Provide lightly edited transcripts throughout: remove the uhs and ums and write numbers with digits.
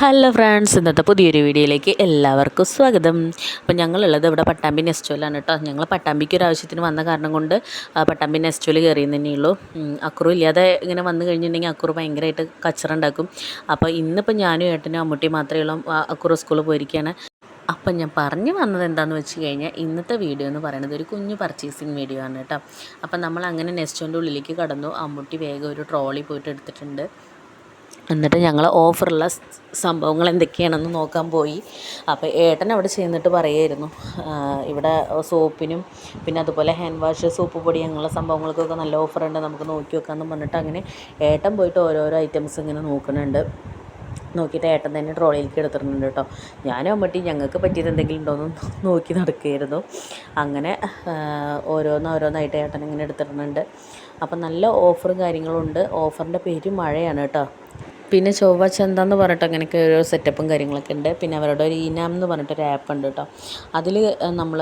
Hello friends, ഇന്നത്തെ പുതിയൊരു വീഡിയോയിലേക്ക് എല്ലാവർക്കും സ്വാഗതം. അപ്പോൾ ഞങ്ങളുള്ളത് ഇവിടെ പട്ടാമ്പി നെസ്റ്റോയിലാണ് കേട്ടോ. ഞങ്ങൾ പട്ടാമ്പിക്ക് ഒരു ആവശ്യത്തിന് വന്ന കാരണം കൊണ്ട് പട്ടാമ്പി നെസ്റ്റോയിൽ കയറിയെന്ന് തന്നെയുള്ളൂ. അക്കുറു ഇല്ലാതെ ഇങ്ങനെ വന്നു കഴിഞ്ഞിട്ടുണ്ടെങ്കിൽ അക്കുറു ഭയങ്കരമായിട്ട് കച്ചറ ഉണ്ടാക്കും. അപ്പോൾ ഇന്നിപ്പോൾ ഞാനും ഏട്ടനും അമ്മൂട്ടി മാത്രമേ ഉള്ളൂ. അക്കുറു സ്കൂളിൽ പോയിരിക്കുകയാണ്. അപ്പം ഞാൻ പറഞ്ഞു വന്നത് എന്താണെന്ന് വെച്ച് കഴിഞ്ഞാൽ ഇന്നത്തെ വീഡിയോ എന്ന് പറയുന്നത് ഒരു കുഞ്ഞു പർച്ചേസിങ് വീഡിയോ ആണ് കേട്ടോ. അപ്പം നമ്മൾ അങ്ങനെ നെസ്റ്റോൻ്റെ ഉള്ളിലേക്ക് കടന്നു. അമ്മൂട്ടി വേഗം ഒരു ട്രോളി പോയിട്ട് എടുത്തിട്ടുണ്ട്. എന്നിട്ട് ഞങ്ങൾ ഓഫറുള്ള സംഭവങ്ങൾ എന്തൊക്കെയാണെന്ന് നോക്കാൻ പോയി. അപ്പോൾ ഏട്ടൻ അവിടെ ചെന്നിട്ട് പറയുമായിരുന്നു, ഇവിടെ സോപ്പിനും പിന്നെ അതുപോലെ ഹാൻഡ് വാഷ്, സോപ്പ് പൊടി അങ്ങനെയുള്ള സംഭവങ്ങൾക്കൊക്കെ നല്ല ഓഫറുണ്ട്, നമുക്ക് നോക്കി വെക്കാമെന്ന് പറഞ്ഞിട്ട് അങ്ങനെ ഏട്ടൻ പോയിട്ട് ഓരോരോ ഐറ്റംസ് ഇങ്ങനെ നോക്കുന്നുണ്ട്. നോക്കിയിട്ട് ഏട്ടൻ തന്നെ ട്രോളിയിലേക്ക് എടുത്തിട്ടുണ്ട് കേട്ടോ. ഞാനും അമ്മട്ടി ഞങ്ങൾക്ക് പറ്റിയത് എന്തെങ്കിലും ഉണ്ടോയെന്ന് നോക്കി നടക്കുകയായിരുന്നു. അങ്ങനെ ഓരോന്നായിട്ട് ഏട്ടൻ ഇങ്ങനെ എടുത്തിടുന്നുണ്ട്. അപ്പം നല്ല ഓഫറും കാര്യങ്ങളും ഉണ്ട്. ഓഫറിൻ്റെ പേര് മഴയാണ് കേട്ടോ. പിന്നെ ചൊവ്വ എന്ന് പറഞ്ഞിട്ട് അങ്ങനെയൊക്കെ ഓരോ സെറ്റപ്പും കാര്യങ്ങളൊക്കെ ഉണ്ട്. പിന്നെ അവരുടെ ഒരു ഈനാം എന്ന് പറഞ്ഞിട്ടൊരു ആപ്പ് ഉണ്ട് കേട്ടോ. അതിൽ നമ്മൾ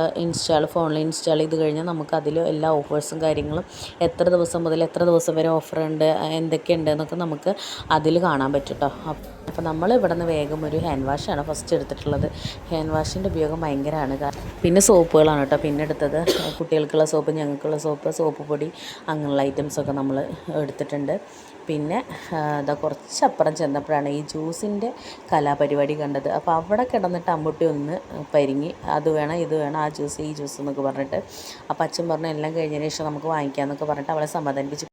ഫോണിൽ ഇൻസ്റ്റാൾ ചെയ്ത് കഴിഞ്ഞാൽ നമുക്ക് അതിൽ എല്ലാ ഓഫേഴ്സും കാര്യങ്ങളും എത്ര ദിവസം മുതൽ എത്ര ദിവസം വരെ ഓഫറുണ്ട്, എന്തൊക്കെയുണ്ട് എന്നൊക്കെ നമുക്ക് അതിൽ കാണാൻ പറ്റും കേട്ടോ. അപ്പോൾ നമ്മൾ ഇവിടെ നിന്ന് വേഗം ഒരു ഹാൻഡ് വാഷാണ് ഫസ്റ്റ് എടുത്തിട്ടുള്ളത്. ഹാൻഡ് വാഷിൻ്റെ ഉപയോഗം ഭയങ്കരമാണ്. പിന്നെ സോപ്പുകളാണ് കേട്ടോ പിന്നെ എടുത്തത്. കുട്ടികൾക്കുള്ള സോപ്പ്, ഞങ്ങൾക്കുള്ള സോപ്പ് പൊടി അങ്ങനെയുള്ള ഐറ്റംസൊക്കെ നമ്മൾ എടുത്തിട്ടുണ്ട്. പിന്നെ കുറച്ചപ്പുറം ചെന്നപ്പോഴാണ് ഈ ജ്യൂസിൻ്റെ കലാപരിപാടി കണ്ടത്. അപ്പോൾ അവിടെ കിടന്നിട്ട് അമ്മൂട്ടി ഒന്ന് പരിങ്ങി, അത് വേണം ഇത് വേണം, ആ ജ്യൂസ് ഈ ജ്യൂസ് എന്നൊക്കെ പറഞ്ഞിട്ട്. അപ്പോൾ അച്ഛൻ പറഞ്ഞു എല്ലാം കഴിഞ്ഞതിന് ശേഷം നമുക്ക് വാങ്ങിക്കാമെന്നൊക്കെ പറഞ്ഞിട്ട് അവളെ സമാധാനിപ്പിച്ചു.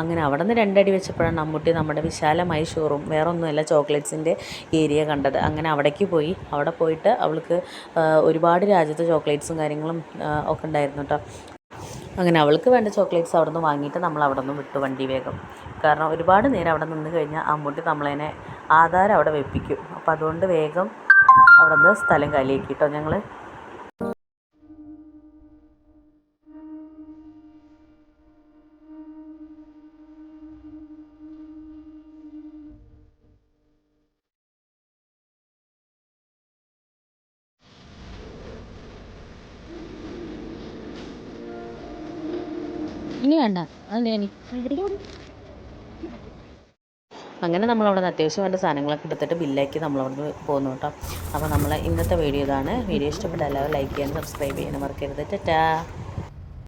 അങ്ങനെ അവിടെ നിന്ന് രണ്ടടി വെച്ചപ്പോഴാണ് അമ്മൂട്ടി നമ്മുടെ വിശാലമായ ഷോറൂം, വേറെ ഒന്നുമല്ല ചോക്ലേറ്റ്സിൻ്റെ ഏരിയ കണ്ടത്. അങ്ങനെ അവിടേക്ക് പോയി. അവിടെ പോയിട്ട് അവൾക്ക് ഒരുപാട് രാജ്യത്തെ ചോക്ലേറ്റ്സും കാര്യങ്ങളും ഒക്കെ ഉണ്ടായിരുന്നു കേട്ടോ. അങ്ങനെ അവൾക്ക് വേണ്ട ചോക്ലേറ്റ്സ് അവിടെ നിന്ന് വാങ്ങിയിട്ട് നമ്മൾ അവിടെ നിന്ന് വിട്ടു വണ്ടി വേഗം. കാരണം ഒരുപാട് നേരം അവിടെ നിന്ന് കഴിഞ്ഞാൽ അമ്മൂട്ടി നമ്മളതിനെ ആധാരം അവിടെ വെപ്പിക്കും. അപ്പോൾ അതുകൊണ്ട് വേഗം അവിടെ നിന്ന് സ്ഥലം കാലിയാക്കി കേട്ടോ ഞങ്ങൾ. ഇനി വേണ്ട, അതെ അങ്ങനെ നമ്മളവിടെ നിന്ന് അത്യാവശ്യം വേണ്ട സാധനങ്ങളൊക്കെ എടുത്തിട്ട് ബില്ലാക്കി നമ്മളവിടെ നിന്ന് പോകുന്നു കേട്ടോ. അപ്പോൾ നമ്മൾ ഇന്നത്തെ വീഡിയോ ഇതാണ്. വീഡിയോ ഇഷ്ടപ്പെട്ട എല്ലാവരും ലൈക്ക് ചെയ്യാനും സബ്സ്ക്രൈബ് ചെയ്യാനും മറക്കരുത്. ടാറ്റാ.